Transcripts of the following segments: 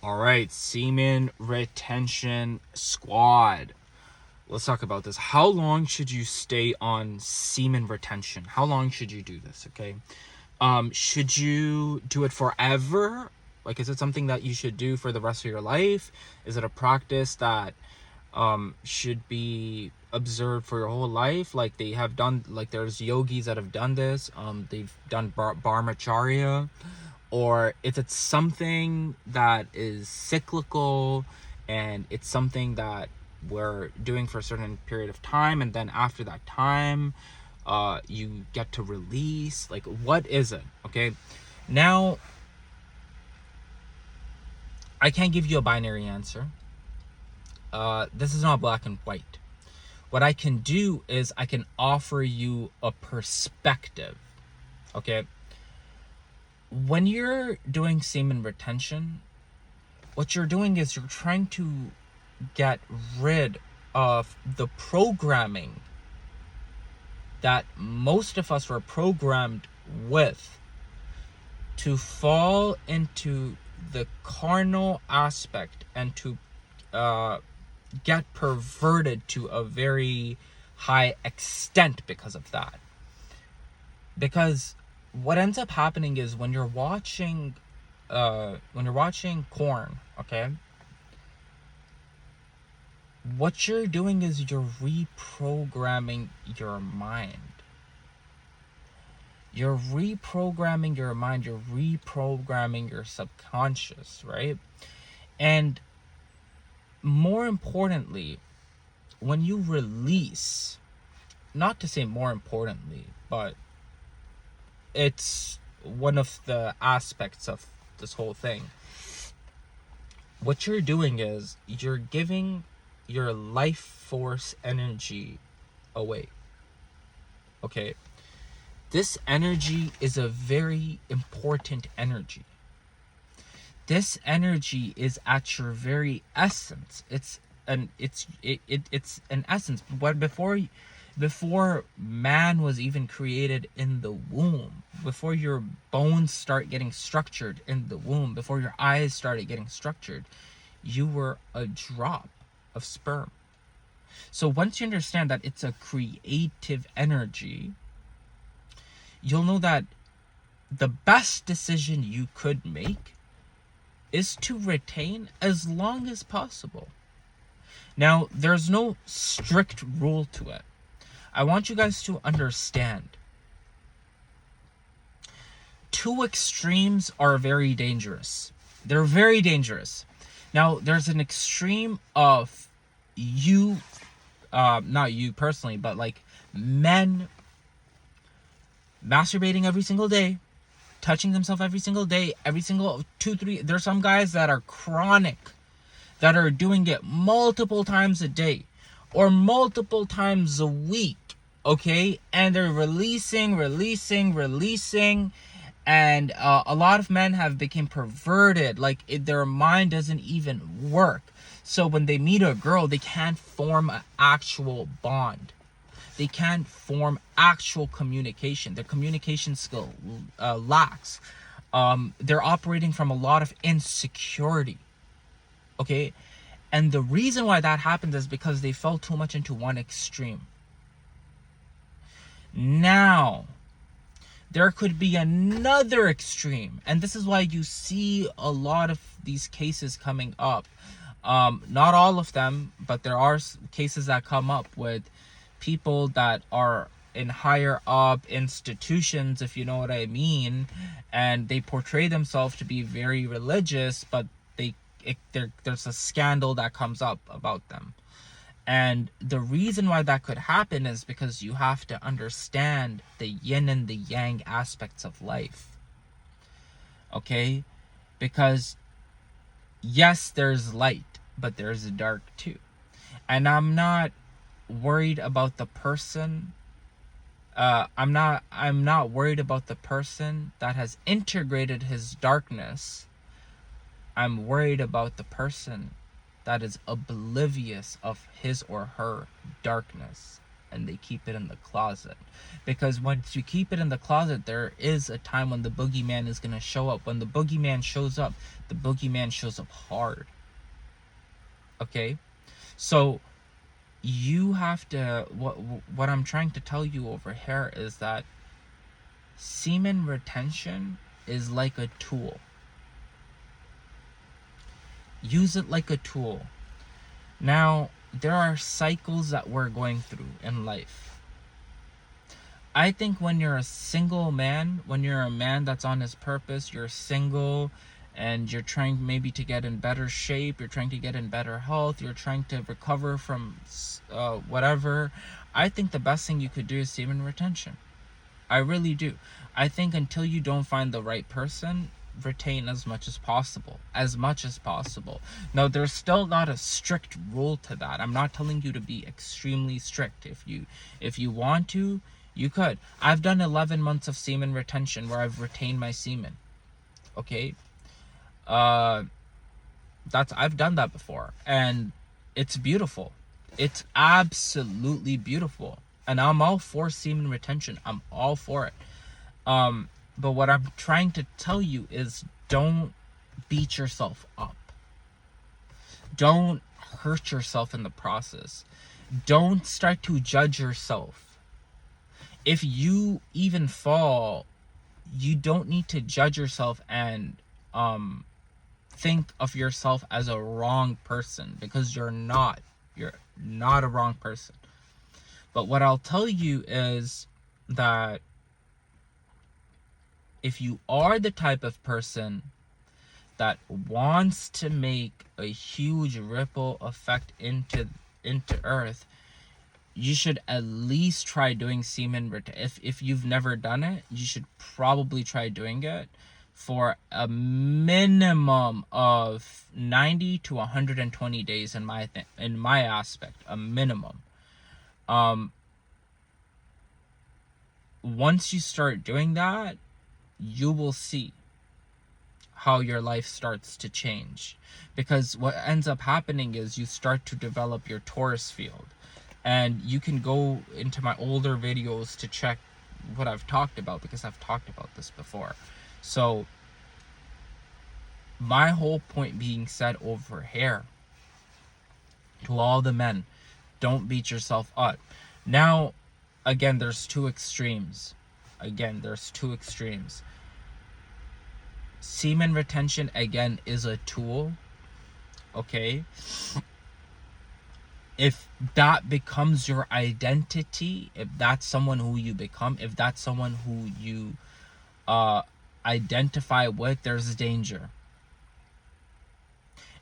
All right, semen retention squad. Let's talk about this. How long should you stay on semen retention? How long should you do this? Okay. Should you do it forever? Like, is it something that you should do for the rest of your life? Is it a practice that should be observed for your whole life? Like they have done, like there's yogis that have done this. They've done brahmacharya. Or is it something that is cyclical and it's something that we're doing for a certain period of time, and then after that time you get to release? Like, what is it? Okay, now I can't give you a binary answer. This is not black and white. What I can do is I can offer you a perspective. Okay, when you're doing semen retention, what you're doing is you're trying to get rid of the programming that most of us were programmed with, to fall into the carnal aspect and to get perverted to a very high extent because of that. Because what ends up happening is when you're watching porn, okay, what you're doing is you're reprogramming your mind. You're reprogramming your mind, you're reprogramming your subconscious, right? And more importantly, when you release, not to say more importantly, but it's one of the aspects of this whole thing. What you're doing is you're giving your life force energy away. Okay? This energy is a very important energy. This energy is at your very essence. It's an essence. But before man was even created in the womb, before your bones start getting structured in the womb, before your eyes started getting structured, you were a drop of sperm. So once you understand that it's a creative energy, you'll know that the best decision you could make is to retain as long as possible. Now, there's no strict rule to it. I want you guys to understand. Two extremes are very dangerous. They're very dangerous. Now, there's an extreme of you, not you personally, but like men masturbating every single day, touching themselves every single day, every single 2-3. There's some guys that are chronic, that are doing it multiple times a day or multiple times a week, okay? And they're releasing, and a lot of men have become perverted. Like, their mind doesn't even work. So when they meet a girl, they can't form an actual bond. They can't form actual communication. Their communication skill lacks. They're operating from a lot of insecurity. Okay? And the reason why that happens is because they fell too much into one extreme. Now, there could be another extreme. And this is why you see a lot of these cases coming up. Not all of them, but there are cases that come up with people that are in higher up institutions, if you know what I mean, and they portray themselves to be very religious, but there's a scandal that comes up about them. And the reason why that could happen is because you have to understand the yin and the yang aspects of life. Okay? Because yes, there's light, but there's dark too. And I'm not worried about the person. I'm not worried about the person that has integrated his darkness. I'm worried about the person that is oblivious of his or her darkness. and they keep it in the closet. Because once you keep it in the closet, there is a time when the boogeyman is going to show up. When the boogeyman shows up, the boogeyman shows up hard. Okay? So you have to, what I'm trying to tell you over here is that semen retention is like a tool. Use it like a tool. Now, there are cycles that we're going through in life. I think when you're a single man, when you're a man that's on his purpose, you're single and you're trying maybe to get in better shape, you're trying to get in better health, you're trying to recover from whatever, I think the best thing you could do is semen retention. I really do. I think until you don't find the right person, retain as much as possible. As much as possible. Now, there's still not a strict rule to that. I'm not telling you to be extremely strict. If you want to, you could. I've done 11 months of semen retention where I've retained my semen. Okay? I've done that before. And it's beautiful. It's absolutely beautiful. And I'm all for semen retention. I'm all for it. But what I'm trying to tell you is don't beat yourself up. Don't hurt yourself in the process. Don't start to judge yourself. If you even fall, you don't need to judge yourself and think of yourself as a wrong person, because you're not. You're not a wrong person. But what I'll tell you is that if you are the type of person that wants to make a huge ripple effect into Earth, you should at least try doing semen if you've never done it, you should probably try doing it for a minimum of 90 to 120 days in my aspect, a minimum. Once you start doing that, you will see how your life starts to change. Because what ends up happening is you start to develop your Taurus field. And you can go into my older videos to check what I've talked about, because I've talked about this before. So, my whole point being said over here, to all the men, don't beat yourself up. Now, again, there's two extremes. Semen retention, again, is a tool. Okay? If that becomes your identity, if that's someone who you become, if that's someone who you identify with, there's danger.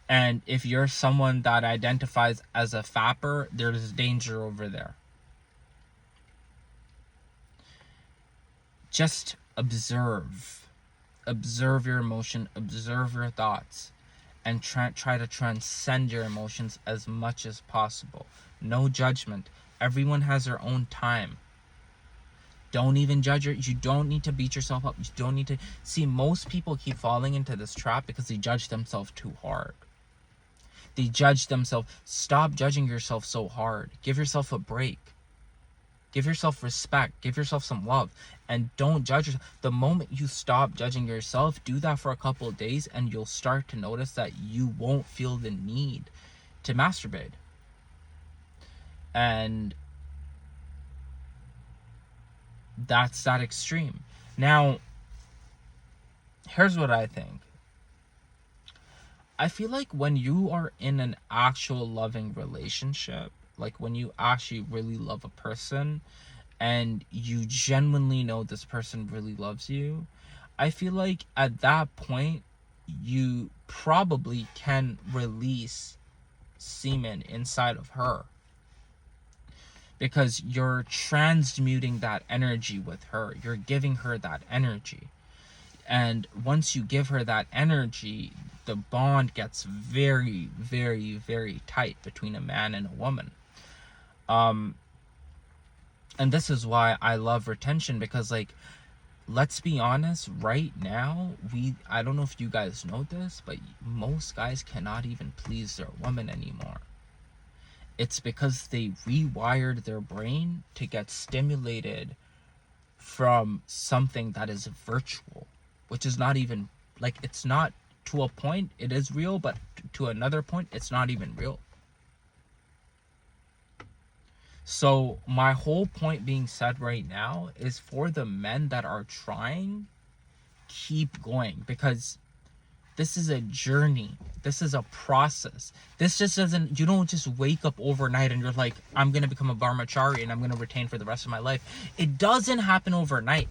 And if you're someone that identifies as a fapper, there's danger over there. Just observe your emotion, observe your thoughts, and try to transcend your emotions as much as possible. No judgment. Everyone has their own time. Don't even judge you don't need to beat yourself up. You don't need to see, most people keep falling into this trap because they judge themselves too hard. They judge themselves. Stop judging yourself so hard. Give yourself a break. Give yourself respect. Give yourself some love. And don't judge yourself. The moment you stop judging yourself, do that for a couple of days, and you'll start to notice that you won't feel the need to masturbate. And that's that extreme. Now, here's what I think. I feel like when you are in an actual loving relationship, like when you actually really love a person and you genuinely know this person really loves you, I feel like at that point you probably can release semen inside of her, because you're transmuting that energy with her. You're giving her that energy. And once you give her that energy, the bond gets very, very, very tight between a man and a woman. And this is why I love retention, because, like, let's be honest, right now, I don't know if you guys know this, but most guys cannot even please their woman anymore. It's because they rewired their brain to get stimulated from something that is virtual, which is not even, like, it's not, to a point it is real, but to another point it's not even real. So my whole point being said right now is, for the men that are trying, keep going, because this is a journey. This is a process. This just doesn't, you don't just wake up overnight and you're like, I'm going to become a brahmachari and I'm going to retain for the rest of my life. It doesn't happen overnight.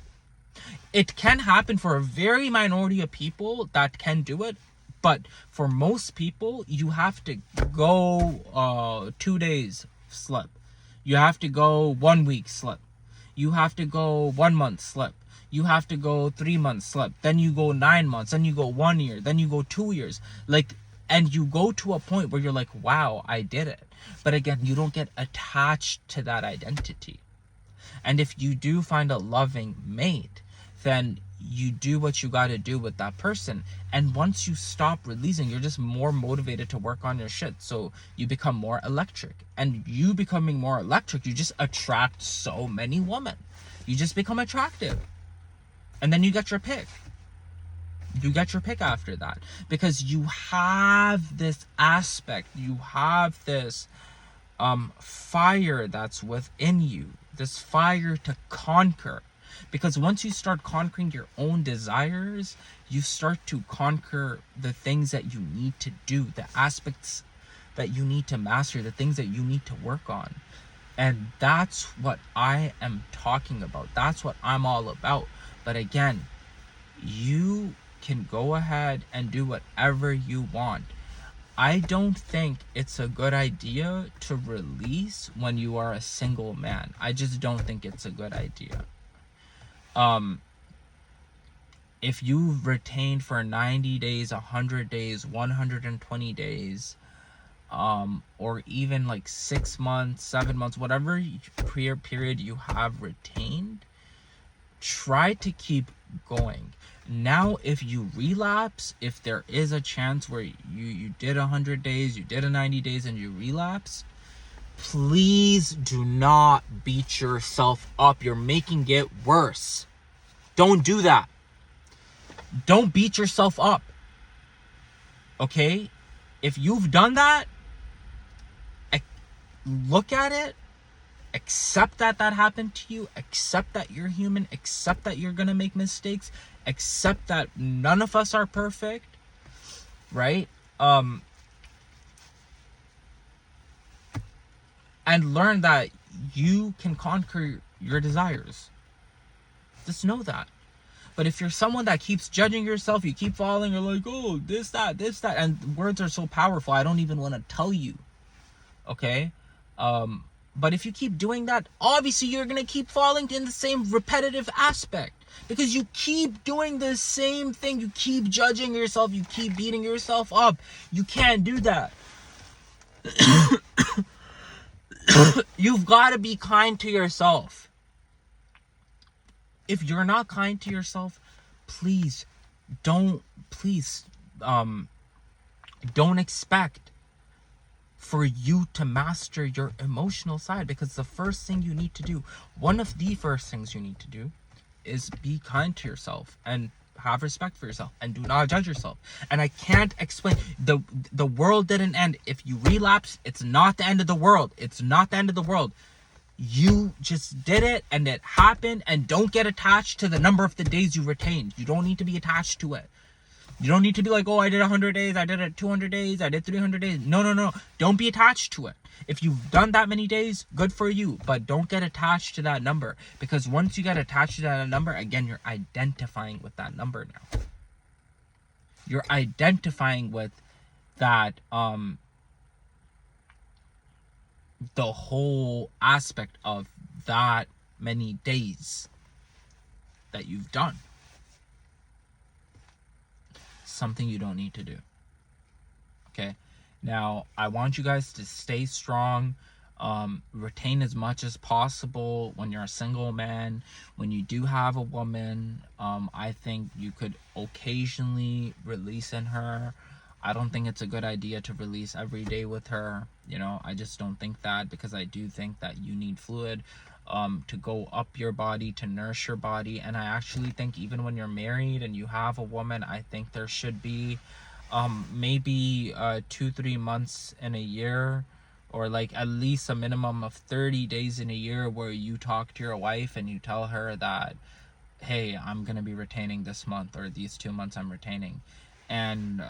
It can happen for a very minority of people that can do it. But for most people, you have to go 2 days slip. You have to go 1 week slip. You have to go 1 month slip. You have to go 3 months slip. Then you go 9 months. Then you go 1 year. Then you go 2 years. Like, and you go to a point where you're like, wow, I did it. But again, you don't get attached to that identity. And if you do find a loving mate, then you do what you got to do with that person. And once you stop releasing, you're just more motivated to work on your shit. So you become more electric. And you becoming more electric, you just attract so many women. You just become attractive. And then you get your pick. You get your pick after that. Because you have this aspect. You have this fire that's within you. This fire to conquer. Because once you start conquering your own desires, you start to conquer the things that you need to do, the aspects that you need to master, the things that you need to work on. And that's what I am talking about. That's what I'm all about. But again, you can go ahead and do whatever you want. I don't think it's a good idea to release when you are a single man. I just don't think it's a good idea. If you've retained for 90 days, 100 days, 120 days, or even like 6 months, 7 months, whatever period you have retained, try to keep going. Now, if you relapse, if there is a chance where you did 100 days, you did a 90 days and you relapse, please do not beat yourself up. You're making it worse. Don't do that. Don't beat yourself up. Okay? If you've done that, look at it. Accept that happened to you. Accept that you're human. Accept that you're going to make mistakes. Accept that none of us are perfect. Right? And learn that you can conquer your desires. Just know that. But if you're someone that keeps judging yourself, you keep falling, you're like, oh, this, that, and words are so powerful, I don't even want to tell you. Okay? But if you keep doing that, obviously you're going to keep falling in the same repetitive aspect. Because you keep doing the same thing. You keep judging yourself. You keep beating yourself up. You can't do that. You've got to be kind to yourself. If you're not kind to yourself, please don't expect for you to master your emotional side, because the first thing you need to do, one of the first things you need to do, is be kind to yourself and have respect for yourself and do not judge yourself. And I can't explain, the world didn't end. If you relapse, it's not the end of the world. It's not the end of the world. You just did it and it happened, and don't get attached to the number of the days you retained. You don't need to be attached to it. You don't need to be like, oh, I did 100 days, I did it 200 days, I did 300 days. No. Don't be attached to it. If you've done that many days, good for you. But don't get attached to that number. Because once you get attached to that number, again, you're identifying with that number now. You're identifying with that, the whole aspect of that many days that you've done. Something you don't need to do. Okay? Now, I want you guys to stay strong. Retain as much as possible when you're a single man. When you do have a woman, I think you could occasionally release in her. I don't think it's a good idea to release every day with her. You know, I just don't think that, because I do think that you need fluid to go up your body, to nourish your body. And I actually think even when you're married and you have a woman, I think there should be maybe 2-3 months in a year, or like at least a minimum of 30 days in a year, where you talk to your wife and you tell her that, hey, I'm gonna be retaining this month, or these 2 months I'm retaining. And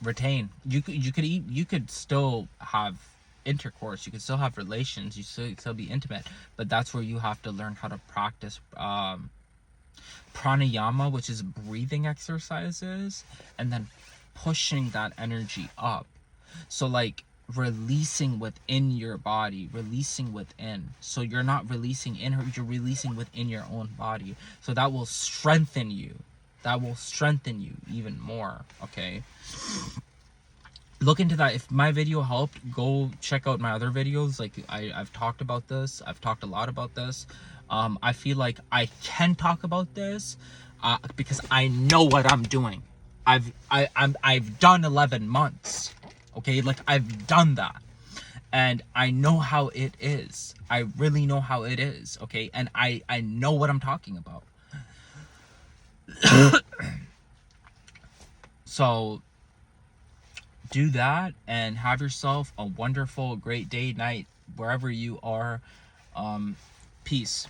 retain, you could still have intercourse, you could still have relations, you still be intimate, but that's where you have to learn how to practice pranayama, which is breathing exercises, and then pushing that energy up. So like releasing within your body, releasing within. So you're not releasing in her, you're releasing within your own body. So that will strengthen you. That will strengthen you even more. Okay. Look into that. If my video helped, go check out my other videos. Like I've talked about this. I've talked a lot about this. I feel like I can talk about this because I know what I'm doing. I've done 11 months. Okay, like I've done that, and I know how it is. I really know how it is. Okay, and I know what I'm talking about. So do that and have yourself a wonderful, great day, night, wherever you are. Peace.